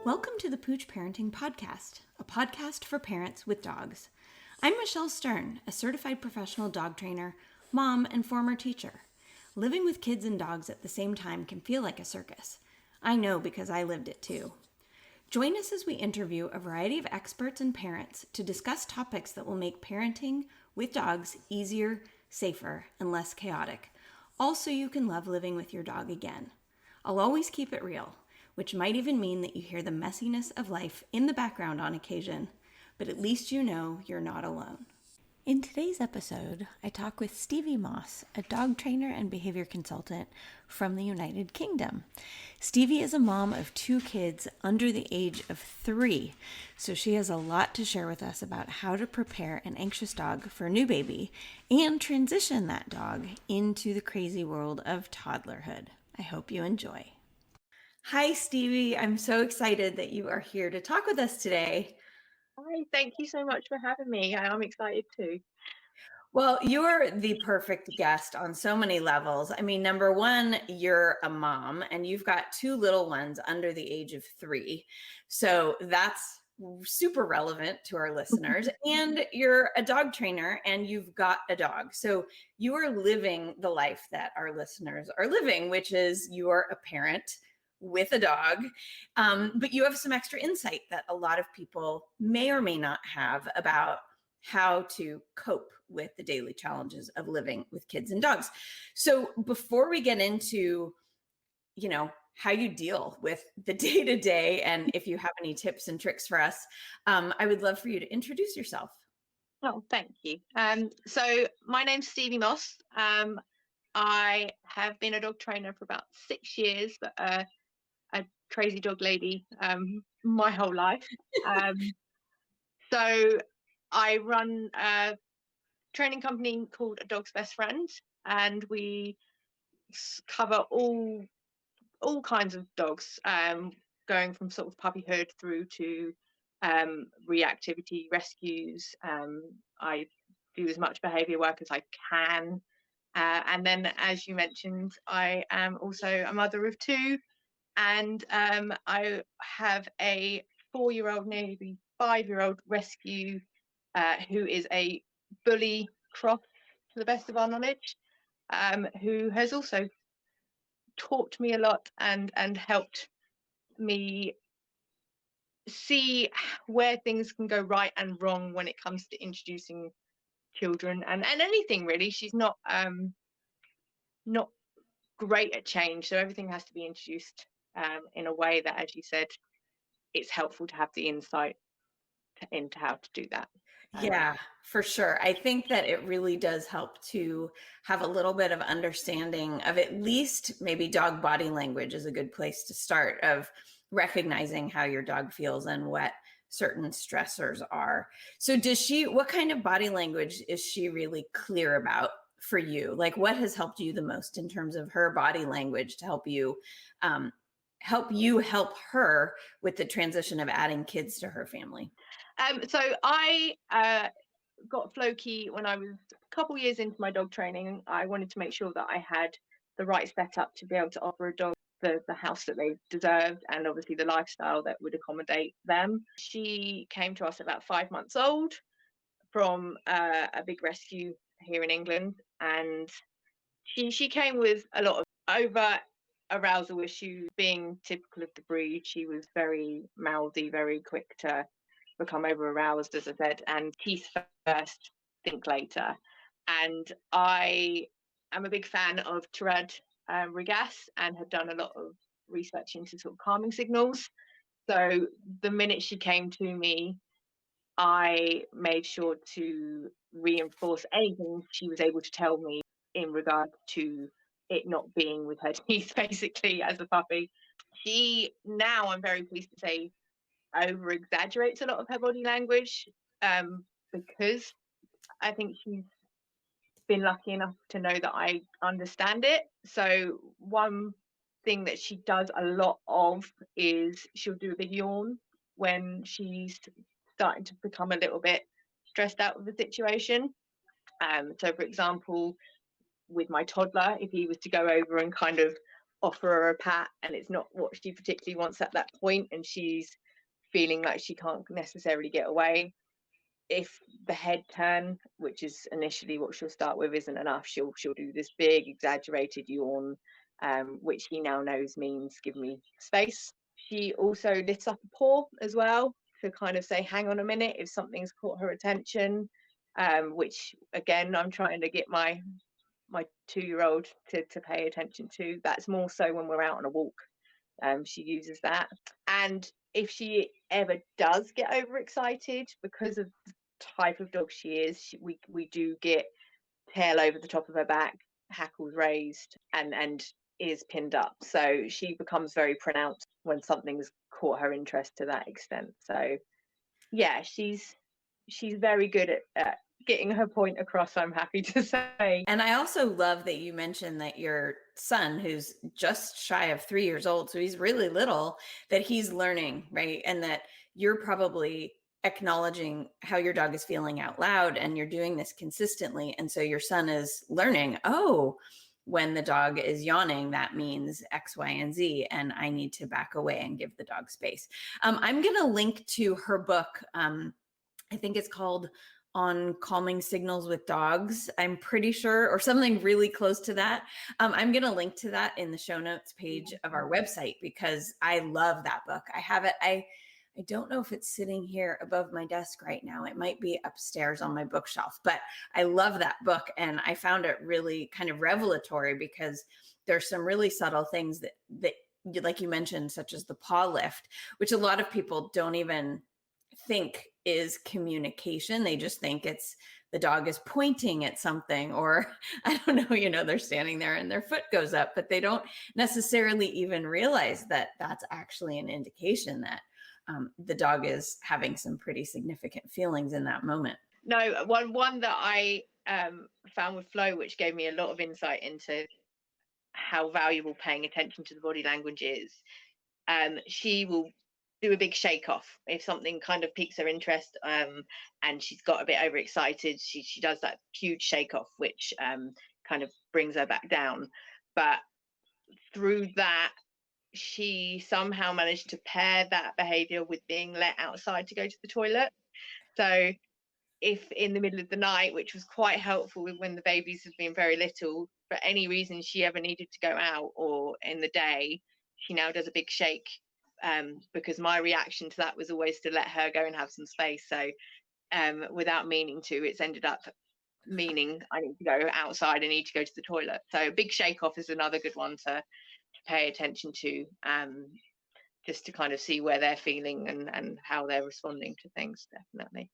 Welcome to the Pooch Parenting Podcast, a podcast for parents with dogs. I'm Michelle Stern, a certified professional dog trainer, mom, and former teacher. Living with kids and dogs at the same time can feel like a circus. I know because I lived it too. Join us as we interview a variety of experts and parents to discuss topics that will make parenting with dogs easier, safer, and less chaotic. Also, you can love living with your dog again. I'll always keep it real, which might even mean that you hear the messiness of life in the background on occasion, but at least you know you're not alone. In today's episode, I talk with Stevie Moss, a dog trainer and behavior consultant from the United Kingdom. Stevie is a mom of 2 kids under the age of 3, so she has a lot to share with us about how to prepare an anxious dog for a new baby and transition that dog into the crazy world of toddlerhood. I hope you enjoy. Hi, Stevie. I'm so excited that you are here to talk with us today. Hi, thank you so much for having me. I'm excited too. Well, you're the perfect guest on so many levels. I mean, number one, you're a mom and you've got 2 little ones under the age of 3. So that's super relevant to our listeners. And you're a dog trainer and you've got a dog. So you are living the life that our listeners are living, which is you're a parent with a dog. But you have some extra insight that a lot of people may or may not have about how to cope with the daily challenges of living with kids and dogs. So before we get into, how you deal with the day to day, and if you have any tips and tricks for us, I would love for you to introduce yourself. Oh, thank you. So my name's Stevie Moss. I have been a dog trainer for about 6 years, but a crazy dog lady my whole life. So I run a training company called A Dog's Best Friend, and we cover all kinds of dogs, going from sort of puppyhood through to reactivity rescues. I do as much behavior work as I can. And then, as you mentioned, I am also a mother of 2, and I have a 4-year-old, nearly 5-year-old rescue who is a bully cross, to the best of our knowledge, who has also taught me a lot and helped me see where things can go right and wrong when it comes to introducing children and anything really. She's not great at change, so everything has to be introduced in a way that, as you said, it's helpful to have the insight into how to do that. Yeah, for sure. I think that it really does help to have a little bit of understanding of at least maybe dog body language is a good place to start, of recognizing how your dog feels and what certain stressors are. So what kind of body language is she really clear about for you? Like, what has helped you the most in terms of her body language to help you help her with the transition of adding kids to her family? So I got Floki when I was a couple years into my dog training. I wanted to make sure that I had the right setup to be able to offer a dog the house that they deserved, and obviously the lifestyle that would accommodate them. She came to us about 5 months old from a big rescue here in England, and she came with a lot of over arousal issues. Being typical of the breed, she was very mouthy, very quick to become over aroused, as I said, and teeth first, think later. And I am a big fan of Tourette Rigas and have done a lot of research into sort of calming signals. So the minute she came to me, I made sure to reinforce anything she was able to tell me in regard to it not being with her teeth, basically, as a puppy. She now, I'm very pleased to say, over exaggerates a lot of her body language, because I think she's been lucky enough to know that I understand it. So one thing that she does a lot of is she'll do a big yawn when she's starting to become a little bit stressed out with the situation. So for example, with my toddler, if he was to go over and kind of offer her a pat and it's not what she particularly wants at that point, and she's feeling like she can't necessarily get away, if the head turn, which is initially what she'll start with, isn't enough, she'll do this big exaggerated yawn, which he now knows means give me space. She also lifts up a paw as well to kind of say, hang on a minute, if something's caught her attention, which again, I'm trying to get my 2-year-old to pay attention to. That's more so when we're out on a walk. She uses that. And if she ever does get overexcited, because of the type of dog she is, we do get tail over the top of her back, hackles raised, and ears pinned up. So she becomes very pronounced when something's caught her interest to that extent. So yeah, she's very good at getting her point across, I'm happy to say. And I also love that you mentioned that your son, who's just shy of 3 years old, so he's really little, that he's learning, right? And that you're probably acknowledging how your dog is feeling out loud, and you're doing this consistently. And so your son is learning, oh, when the dog is yawning, that means X, Y, and Z, and I need to back away and give the dog space. I'm going to link to her book. I think it's called On Calming Signals with Dogs, I'm pretty sure, or something really close to that. I'm going to link to that in the show notes page of our website, because I love that book. I have it. I don't know if it's sitting here above my desk right now. It might be upstairs on my bookshelf, but I love that book. And I found it really kind of revelatory, because there's some really subtle things that like you mentioned, such as the paw lift, which a lot of people don't even think is communication. They just think it's the dog is pointing at something, or I don't know, they're standing there and their foot goes up, but they don't necessarily even realize that that's actually an indication that the dog is having some pretty significant feelings in that moment. No, one that I found with Flo, which gave me a lot of insight into how valuable paying attention to the body language is. She will do a big shake off if something kind of piques her interest, and she's got a bit overexcited. She does that huge shake off, which kind of brings her back down. But through that, she somehow managed to pair that behavior with being let outside to go to the toilet. So if in the middle of the night, which was quite helpful when the babies have been very little, for any reason she ever needed to go out, or in the day, she now does a big shake, because my reaction to that was always to let her go and have some space. So without meaning to, it's ended up meaning I need to go outside, I need to go to the toilet. So big shake off is another good one to pay attention to, just to kind of see where they're feeling and how they're responding to things. Definitely.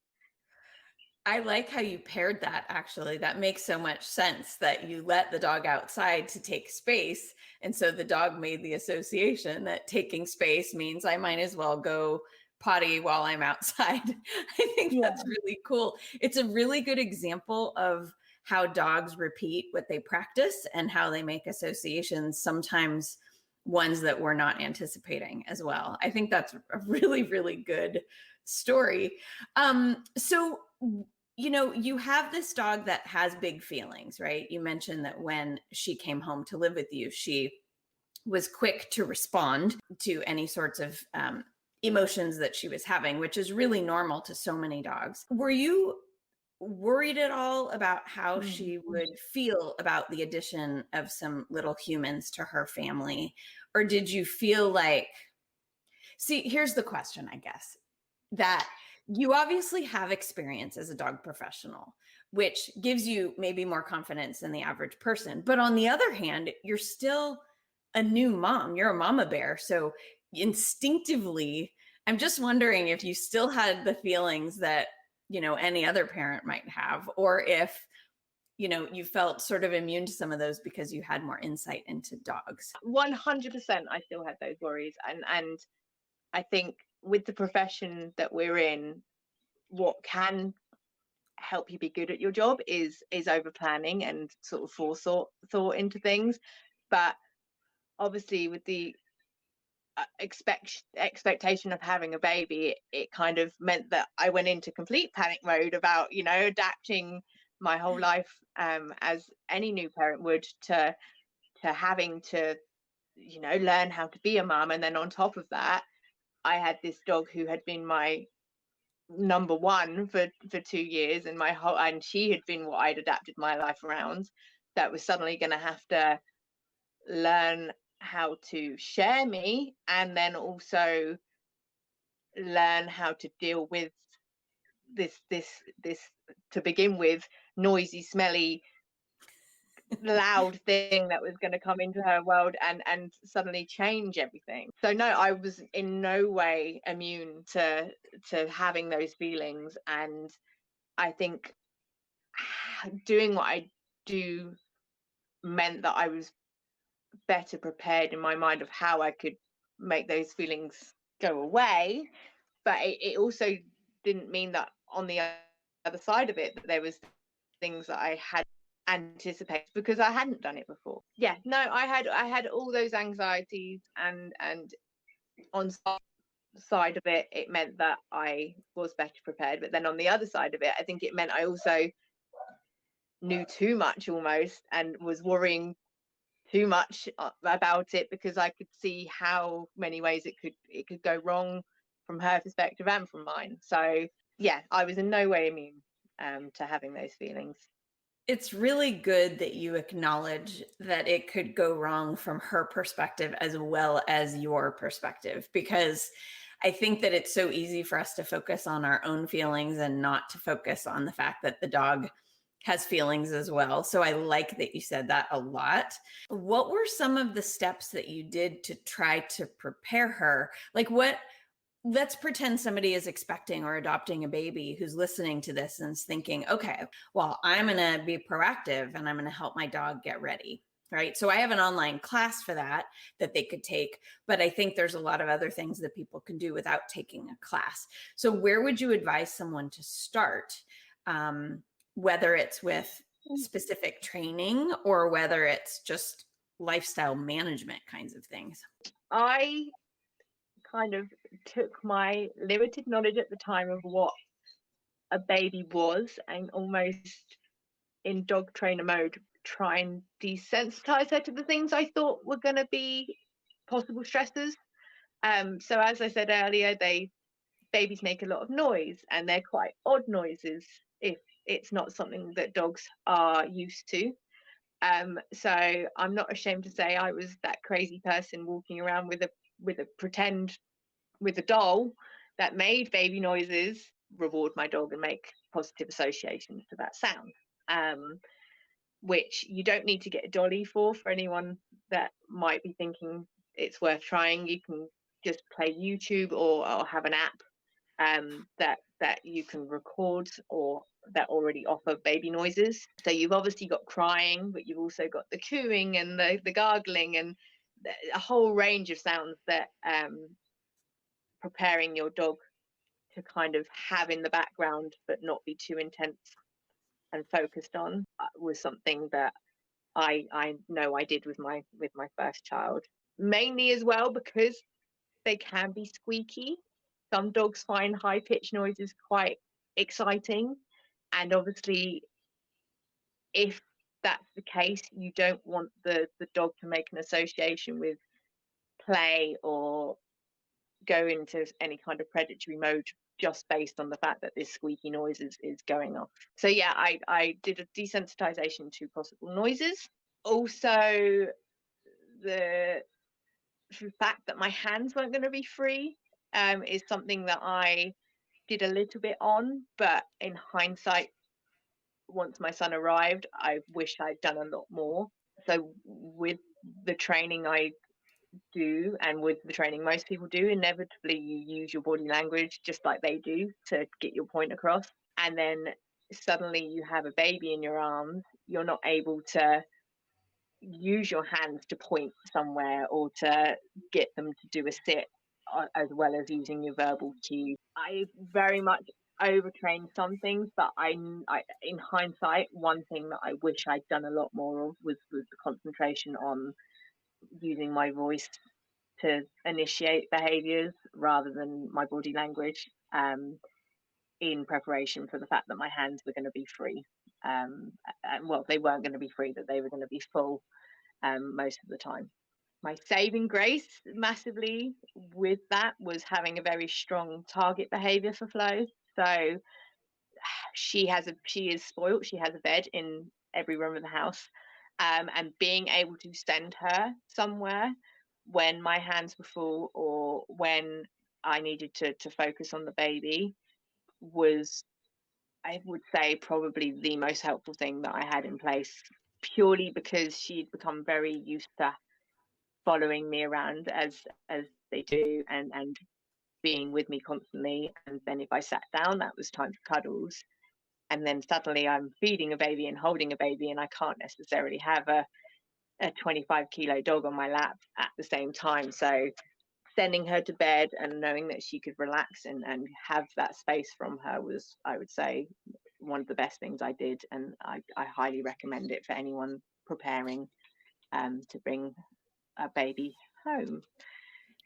I like how you paired that, actually. That makes so much sense, that you let the dog outside to take space. And so the dog made the association that taking space means I might as well go potty while I'm outside. I think that's really cool. It's a really good example of how dogs repeat what they practice and how they make associations, sometimes ones that we're not anticipating as well. I think that's a really, really good story. So, you have this dog that has big feelings, right? You mentioned that when she came home to live with you, she was quick to respond to any sorts of emotions that she was having, which is really normal to so many dogs. Were you worried at all about how she would feel about the addition of some little humans to her family? Or did you feel like, here's the question, I guess, that you obviously have experience as a dog professional, which gives you maybe more confidence than the average person. But on the other hand, you're still a new mom. You're a mama bear. So instinctively, I'm just wondering if you still had the feelings that, any other parent might have, or if, you felt sort of immune to some of those because you had more insight into dogs. 100%, I still had those worries. And I think with the profession that we're in, what can help you be good at your job is over planning and sort of thought into things. But obviously with the expectation of having a baby, it kind of meant that I went into complete panic mode about adapting my whole life, as any new parent would, to having to learn how to be a mum. And then on top of that, I had this dog who had been my number one for 2 years, and and she had been what I'd adapted my life around, that was suddenly going to have to learn how to share me, and then also learn how to deal with this to begin with, noisy, smelly, loud thing that was going to come into her world and suddenly change everything. So no, I was in no way immune to having those feelings. And I think doing what I do meant that I was better prepared in my mind of how I could make those feelings go away. But it also didn't mean that on the other side of it that there was things that I had anticipated, because I hadn't done it before. Yeah, no, I had all those anxieties, and on side of it, it meant that I was better prepared. But then on the other side of it, I think it meant I also knew too much almost, and was worrying too much about it, because I could see how many ways it could go wrong from her perspective and from mine. So yeah, I was in no way immune to having those feelings. It's really good that you acknowledge that it could go wrong from her perspective as well as your perspective, because I think that it's so easy for us to focus on our own feelings and not to focus on the fact that the dog has feelings as well. So I like that you said that a lot. What were some of the steps that you did to try to prepare her? Like, let's pretend somebody is expecting or adopting a baby who's listening to this and is thinking, okay, well, I'm going to be proactive and I'm going to help my dog get ready. Right. So I have an online class for that they could take, but I think there's a lot of other things that people can do without taking a class. So where would you advise someone to start? Whether it's with specific training or whether it's just lifestyle management kinds of things. I kind of took my limited knowledge at the time of what a baby was, and almost in dog trainer mode try and desensitize her to the things I thought were going to be possible stressors. So as I said earlier, babies make a lot of noise, and they're quite odd noises if it's not something that dogs are used to. So I'm not ashamed to say I was that crazy person walking around with a doll that made baby noises, reward my dog and make positive associations to that sound. Which you don't need to get a dolly for anyone that might be thinking it's worth trying. You can just play YouTube, or have an app that you can record, or that already offer baby noises. So you've obviously got crying, but you've also got the cooing and the gargling, and a whole range of sounds that preparing your dog to kind of have in the background but not be too intense and focused on was something that I know I did with my first child, mainly as well because they can be squeaky. Some dogs find high pitched noises quite exciting, and obviously if that's the case, you don't want the dog to make an association with play or go into any kind of predatory mode just based on the fact that this squeaky noise is going off. So yeah, I did a desensitization to possible noises. Also, the fact that my hands weren't going to be free is something that I did a little bit on, but in hindsight, once my son arrived, I wish I'd done a lot more. So with the training I do, and with the training most people do, inevitably you use your body language just like they do to get your point across. And then suddenly you have a baby in your arms, you're not able to use your hands to point somewhere or to get them to do a sit, as well as using your verbal cues. I very much overtrained some things, but I in hindsight, one thing that I wish I'd done a lot more of was the concentration on using my voice to initiate behaviors rather than my body language, in preparation for the fact that my hands were going to be free. Well, they weren't going to be free, that they were going to be full most of the time. My saving grace massively with that was having a very strong target behavior for Flo. So she is spoilt. She has a bed in every room of the house, and being able to send her somewhere when my hands were full or when I needed to focus on the baby was, I would say, probably the most helpful thing that I had in place, purely because she'd become very used to following me around as they do, and being with me constantly. And then if I sat down, that was time for cuddles. And then suddenly I'm feeding a baby and holding a baby, and I can't necessarily have a 25-kilo dog on my lap at the same time. So sending her to bed and knowing that she could relax and have that space from her was, I would say, one of the best things I did. And I highly recommend it for anyone preparing to bring a baby home.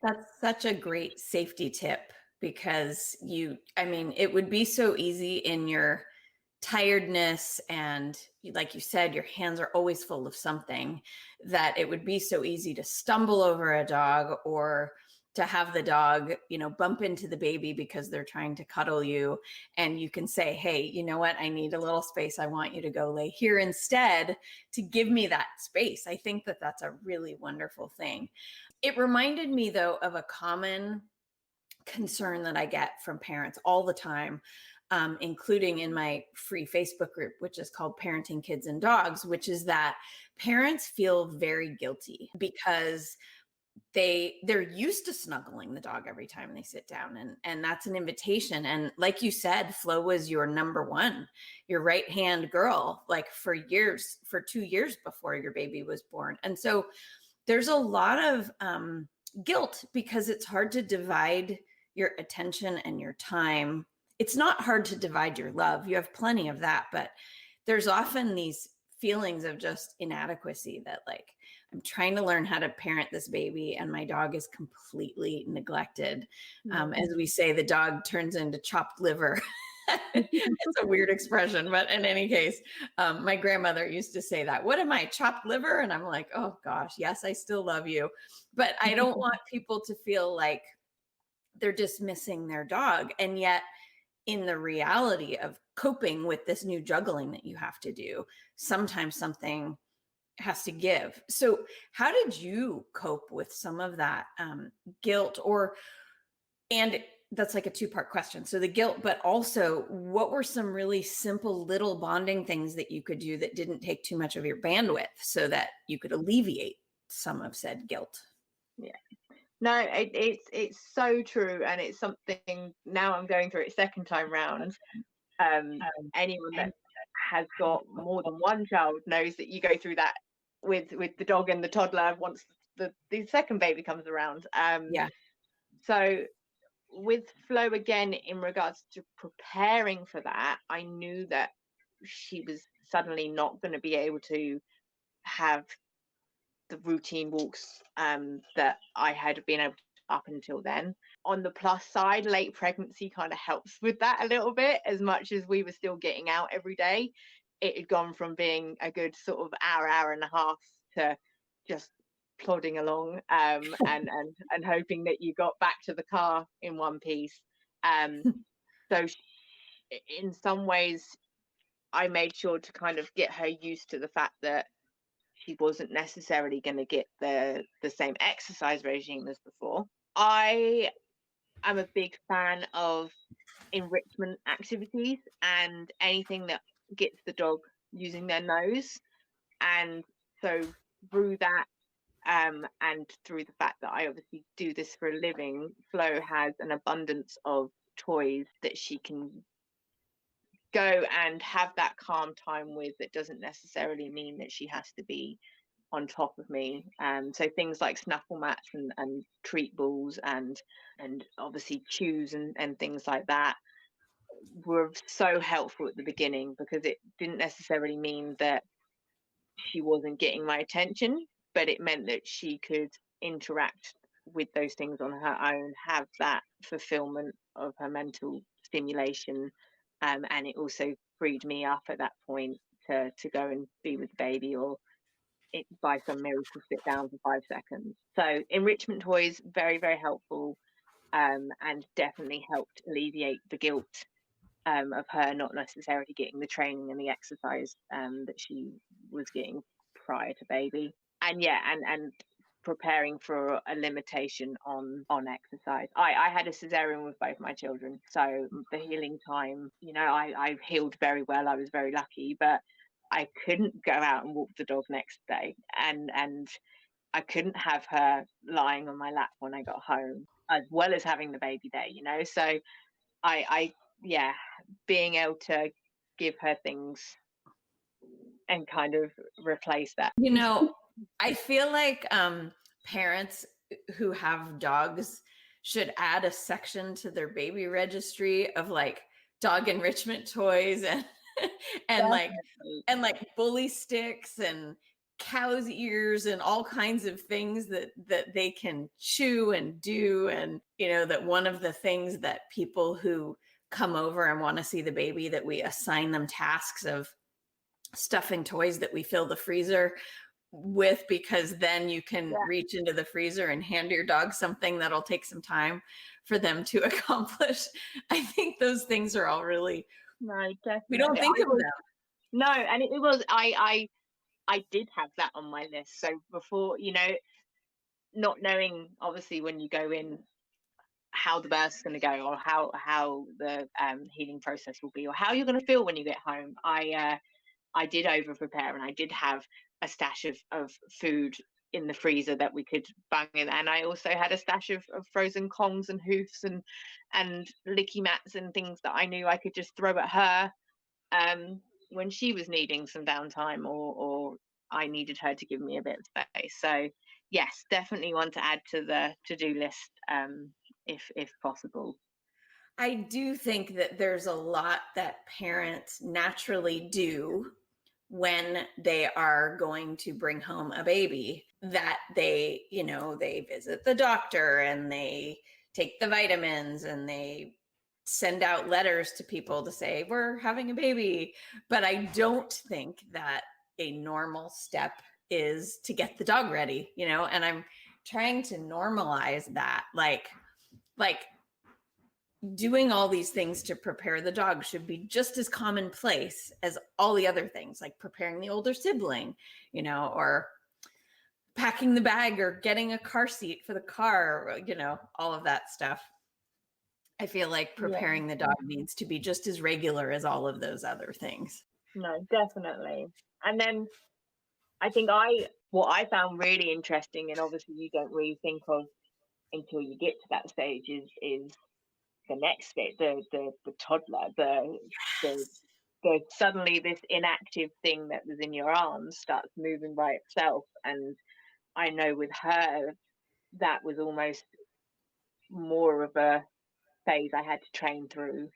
That's such a great safety tip because I mean, it would be so easy in your tiredness and, like you said, your hands are always full of something, that it would be so easy to stumble over a dog or to have the dog, bump into the baby because they're trying to cuddle you. And you can say, hey, you know what? I need a little space. I want you to go lay here instead, to give me that space. I think that that's a really wonderful thing. It reminded me, though, of a common concern that I get from parents all the time, including in my free Facebook group, which is called Parenting Kids and Dogs, which is that parents feel very guilty because they're used to snuggling the dog every time they sit down, and that's an invitation. And like you said, Flo was your number one, your right hand girl, like for 2 years before your baby was born. And so there's a lot of guilt because it's hard to divide your attention and your time. It's not hard to divide your love. You have plenty of that, but there's often these feelings of just inadequacy that, like, I'm trying to learn how to parent this baby and my dog is completely neglected. As we say, the dog turns into chopped liver. It's a weird expression, but in any case, my grandmother used to say that. What am I, chopped liver? And I'm like, oh gosh, yes, I still love you. But I don't want people to feel like they're dismissing their dog. And yet, in the reality of coping with this new juggling that you have to do, sometimes something has to give. So how did you cope with some of that guilt, and that's like a two-part question. So the guilt, but also what were some really simple little bonding things that you could do that didn't take too much of your bandwidth so that you could alleviate some of said guilt? Yeah. No, it's so true, and it's something now I'm going through it second time round. Anyone that has got more than one child knows that you go through that with the dog and the toddler once the second baby comes around. Yeah. So with Flo, again, in regards to preparing for that, I knew that she was suddenly not going to be able to have the routine walks that I had been able to up until then. On the plus side, late pregnancy kind of helps with that a little bit. As much as we were still getting out every day, it had gone from being a good sort of hour and a half to just plodding along, and hoping that you got back to the car in one piece. So in some ways, I made sure to kind of get her used to the fact that she wasn't necessarily going to get the same exercise regime as before. I am a big fan of enrichment activities and anything that gets the dog using their nose. And so through that, and through the fact that I obviously do this for a living, Flo has an abundance of toys that she can go and have that calm time with. That doesn't necessarily mean that she has to be on top of me. So things like snuffle mats and treat balls and obviously chews and things like that were so helpful at the beginning, because it didn't necessarily mean that she wasn't getting my attention, but it meant that she could interact with those things on her own, have that fulfillment of her mental stimulation, and it also freed me up at that point to go and be with the baby or it by some miracle sit down for 5 seconds. So enrichment toys, very, very helpful, and definitely helped alleviate the guilt of her not necessarily getting the training and the exercise that she was getting prior to baby. And yeah, and preparing for a limitation on exercise. I had a cesarean with both my children, so the healing time, I healed very well. I was very lucky, but I couldn't go out and walk the dog next day, and I couldn't have her lying on my lap when I got home, as well as having the baby there. So I yeah, being able to give her things and kind of replace that. I feel like parents who have dogs should add a section to their baby registry of like dog enrichment toys and and like bully sticks and cow's ears and all kinds of things that they can chew and do. And that one of the things that people who come over and want to see the baby, that we assign them tasks of stuffing toys that we fill the freezer with, because then you can reach into the freezer and hand your dog something that'll take some time for them to accomplish. I think those things are all really, no, definitely. We don't think of them. No, and it was I did have that on my list. So before, not knowing obviously when you go in how the birth's going to go, or how the healing process will be, or how you're going to feel when you get home, I did over prepare, and I did have a stash of food in the freezer that we could bang in, and I also had a stash of frozen Kongs and hoofs and licky mats and things that I knew I could just throw at her when she was needing some downtime, or I needed her to give me a bit of space. So yes, definitely want to add to the to-do list if possible. I do think that there's a lot that parents naturally do when they are going to bring home a baby, that they visit the doctor and they take the vitamins and they send out letters to people to say we're having a baby. But I don't think that a normal step is to get the dog ready, and I'm trying to normalize that, like doing all these things to prepare the dog should be just as commonplace as all the other things, like preparing the older sibling, or packing the bag or getting a car seat for the car, all of that stuff. I feel like preparing the dog needs to be just as regular as all of those other things. No, definitely. And then I think what I found really interesting, and obviously you don't really think of until you get to that stage, is the next bit, the toddler, the suddenly this inactive thing that was in your arms starts moving by itself. And I know with her that was almost more of a phase I had to train through,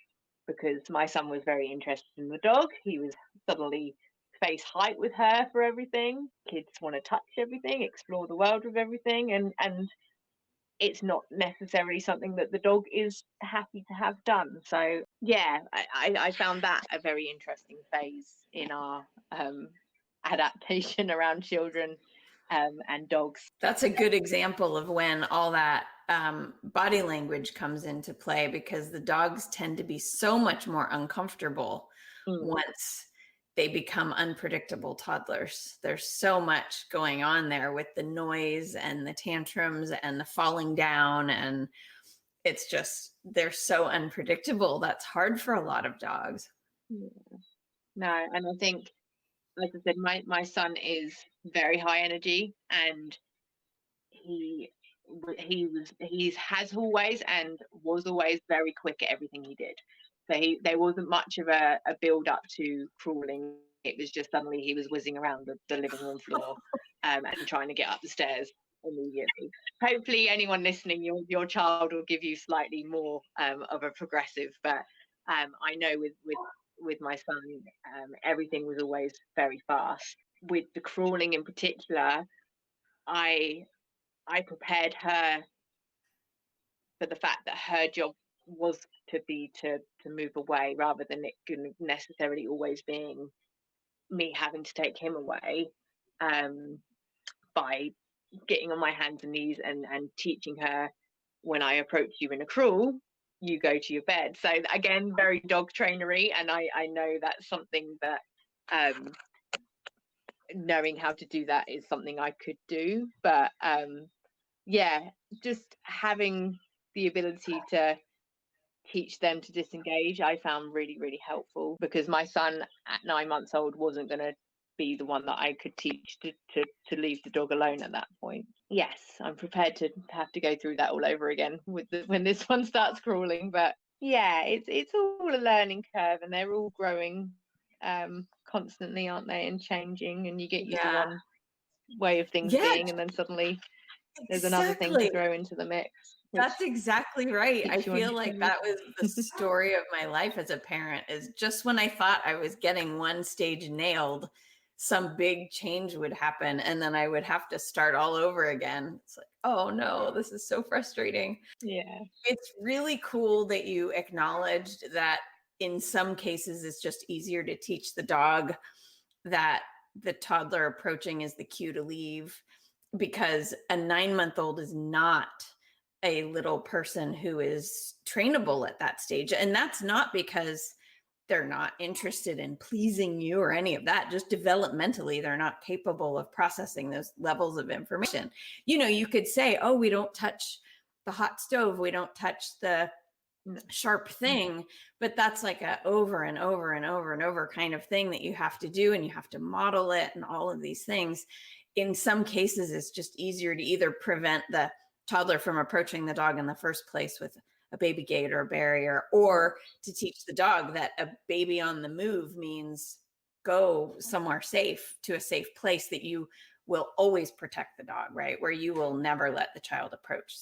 because my son was very interested in the dog. He was suddenly face height with her for everything. Kids want to touch everything, explore the world with everything, and it's not necessarily something that the dog is happy to have done. So yeah, I found that a very interesting phase in our adaptation around children and dogs. That's a good example of when all that body language comes into play, because the dogs tend to be so much more uncomfortable once they become unpredictable toddlers. There's so much going on there with the noise and the tantrums and the falling down, and it's just, they're so unpredictable. That's hard for a lot of dogs. No, and I think, like I said, my son is very high energy, and he has always and was always very quick at everything he did. So there wasn't much of a build up to crawling. It was just suddenly he was whizzing around the living room floor and trying to get up the stairs immediately. Hopefully anyone listening, your child will give you slightly more of a progressive, but I know with my son, everything was always very fast. With the crawling in particular, I prepared her for the fact that her job was to move away, rather than it necessarily always being me having to take him away. by getting on my hands and knees and teaching her, when I approach you in a crawl, you go to your bed. So again, very dog trainery, and I know that's something that knowing how to do that is something I could do. But yeah, just having the ability to teach them to disengage, I found really, really helpful, because my son at 9 months old wasn't going to be the one that I could teach to leave the dog alone at that point. Yes, I'm prepared to have to go through that all over again when this one starts crawling. But yeah, it's all a learning curve, and they're all growing constantly, aren't they, and changing, and you get used to one way of things being, and then suddenly there's another thing to throw into the mix. That's exactly right. I feel like that was the story of my life as a parent, is just when I thought I was getting one stage nailed, some big change would happen, and then I would have to start all over again. It's like, oh no, this is so frustrating. Yeah. It's really cool that you acknowledged that in some cases it's just easier to teach the dog that the toddler approaching is the cue to leave, because a 9-month-old is not a little person who is trainable at that stage. And that's not because they're not interested in pleasing you or any of that. Just developmentally, they're not capable of processing those levels of information. You know, you could say, oh, we don't touch the hot stove, we don't touch the sharp thing, but that's like a over and over and over and over kind of thing that you have to do, and you have to model it and all of these things. In some cases, it's just easier to either prevent the toddler from approaching the dog in the first place with a baby gate or a barrier, or to teach the dog that a baby on the move means go somewhere safe, to a safe place that you will always protect the dog, right? Where you will never let the child approach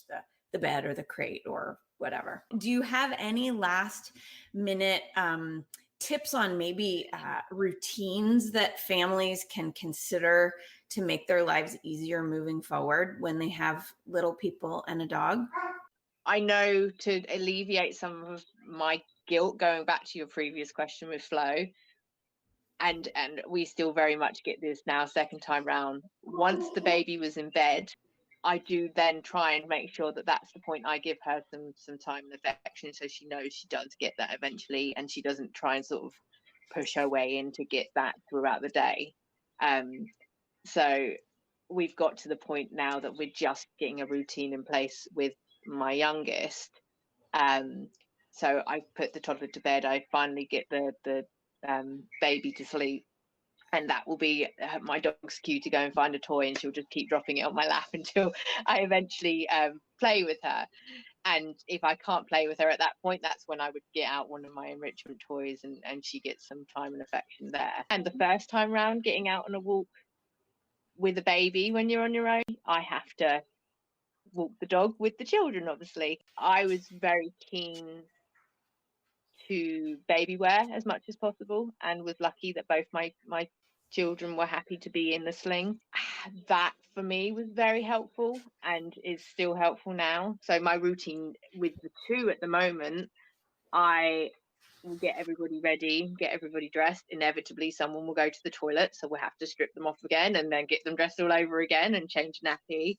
the bed or the crate or whatever. Do you have any last minute tips on maybe routines that families can consider to make their lives easier moving forward when they have little people and a dog? I know, to alleviate some of my guilt, going back to your previous question with Flo, and we still very much get this now second time round, once the baby was in bed, I do then try and make sure that that's the point I give her some time and affection, so she knows she does get that eventually, and she doesn't try and sort of push her way in to get that throughout the day. So we've got to the point now that we're just getting a routine in place with my youngest. So I put the toddler to bed, I finally get the baby to sleep, and that will be my dog's cue to go and find a toy, and she'll just keep dropping it on my lap until I eventually play with her. And if I can't play with her at that point, that's when I would get out one of my enrichment toys, and she gets some time and affection there. And the first time round, getting out on a walk with a baby when you're on your own, I have to walk the dog with the children, obviously. I was very keen to baby wear as much as possible, and was lucky that both my children were happy to be in the sling. That for me was very helpful, and is still helpful now. So my routine with the two at the moment, I will get everybody ready, get everybody dressed. Inevitably someone will go to the toilet, so we'll have to strip them off again and then get them dressed all over again and change nappy,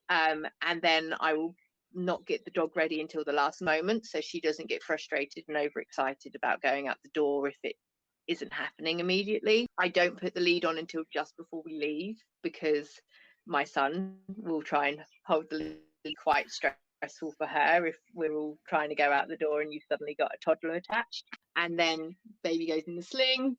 and then I will not get the dog ready until the last moment, so she doesn't get frustrated and overexcited about going out the door if it isn't happening immediately. I don't put the lead on until just before we leave, because my son will try and hold the lead. Quite stressful for her if we're all trying to go out the door and you've suddenly got a toddler attached. And then baby goes in the sling,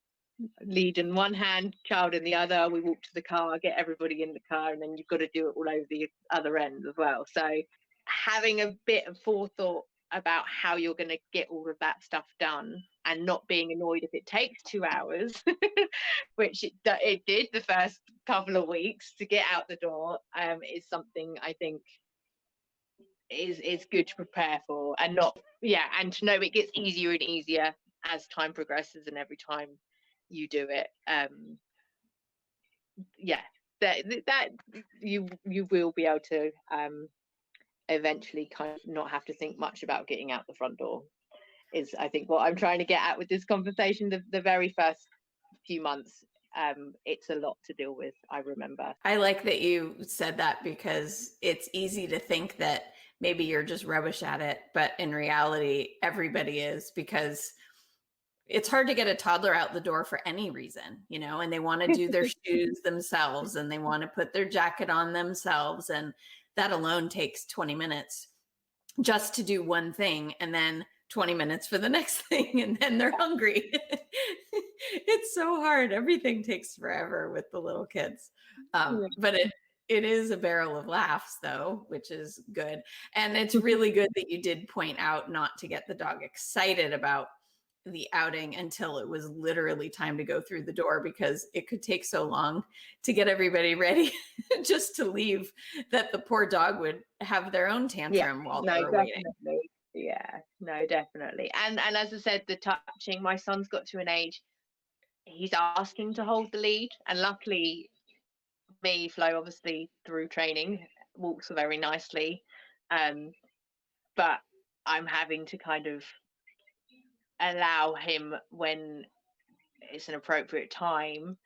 lead in one hand, child in the other. We walk to the car, get everybody in the car, and then you've got to do it all over the other end as well. So having a bit of forethought about how you're going to get all of that stuff done, and not being annoyed if it takes 2 hours, which it did the first couple of weeks to get out the door, is something I think is good to prepare for, and not, and to know it gets easier and easier as time progresses, and every time you do it, that you will be able to eventually kind of not have to think much about getting out the front door, is I think what I'm trying to get at with this conversation. The very first few months, it's a lot to deal with, I remember. I like that you said that, because it's easy to think that maybe you're just rubbish at it, but in reality, everybody is, because it's hard to get a toddler out the door for any reason, and they want to do their shoes themselves, and they want to put their jacket on themselves. And that alone takes 20 minutes just to do one thing, and then 20 minutes for the next thing, and then they're hungry. It's so hard. Everything takes forever with the little kids. But it is a barrel of laughs, though, which is good. And it's really good that you did point out not to get the dog excited about the outing until it was literally time to go through the door, because it could take so long to get everybody ready just to leave, that the poor dog would have their own tantrum while they were waiting. Yeah, no, definitely. And as I said, the touching, my son's got to an age, he's asking to hold the lead, and luckily Flo, obviously through training, walks very nicely, but I'm having to kind of allow him when it's an appropriate time,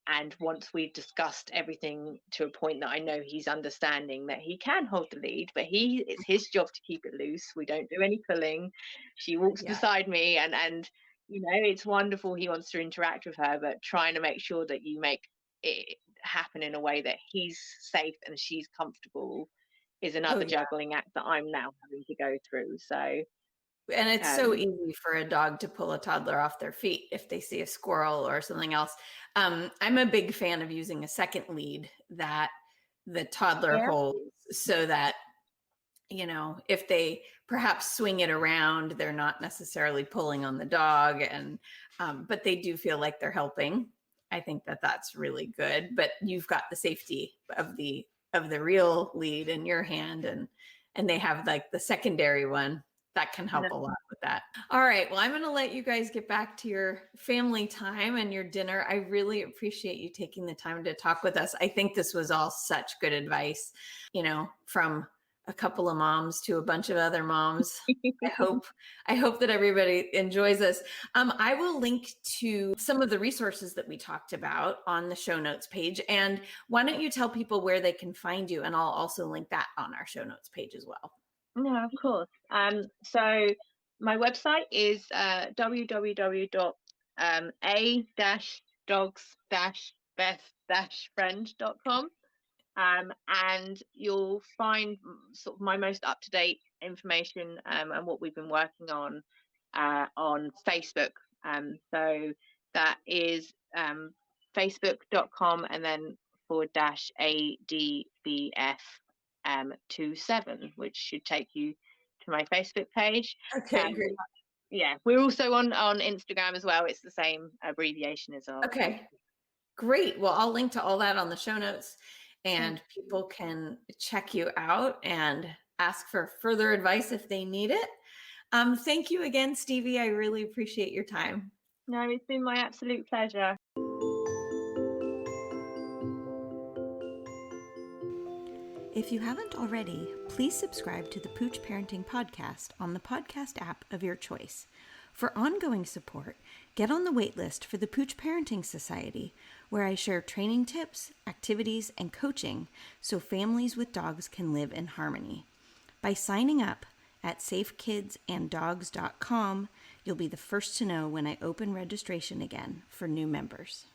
and once we've discussed everything to a point that I know he's understanding that he can hold the lead, but it's his job to keep it loose. We don't do any pulling. She walks beside me, and it's wonderful, he wants to interact with her, but trying to make sure that you make it happen in a way that he's safe and she's comfortable is another juggling act that I'm now having to go through. So, and it's so easy for a dog to pull a toddler off their feet if they see a squirrel or something else. I'm a big fan of using a second lead that the toddler holds, so that, if they perhaps swing it around, they're not necessarily pulling on the dog, and but they do feel like they're helping. I think that that's really good. But you've got the safety of the real lead in your hand, and they have like the secondary one that can help a lot with that. All right. Well, I'm going to let you guys get back to your family time and your dinner. I really appreciate you taking the time to talk with us. I think this was all such good advice, from a couple of moms to a bunch of other moms. I hope that everybody enjoys this. I will link to some of the resources that we talked about on the show notes page. And why don't you tell people where they can find you? And I'll also link that on our show notes page as well. No, of course. So my website is www.a-dogs-best-friend.com. And you'll find sort of my most up-to-date information and what we've been working on Facebook. So that is facebook.com and then /ADBF 27, which should take you to my Facebook page. Okay, great. Yeah, we're also on Instagram as well. It's the same abbreviation as our. Okay, great. Well, I'll link to all that on the show notes, and people can check you out and ask for further advice if they need it. Thank you again, Stevie. I really appreciate your time. No, it's been my absolute pleasure. If you haven't already, please subscribe to the Pooch Parenting Podcast on the podcast app of your choice. For ongoing support, get on the waitlist for the Pooch Parenting Society, where I share training tips, activities, and coaching so families with dogs can live in harmony. By signing up at safekidsanddogs.com, you'll be the first to know when I open registration again for new members.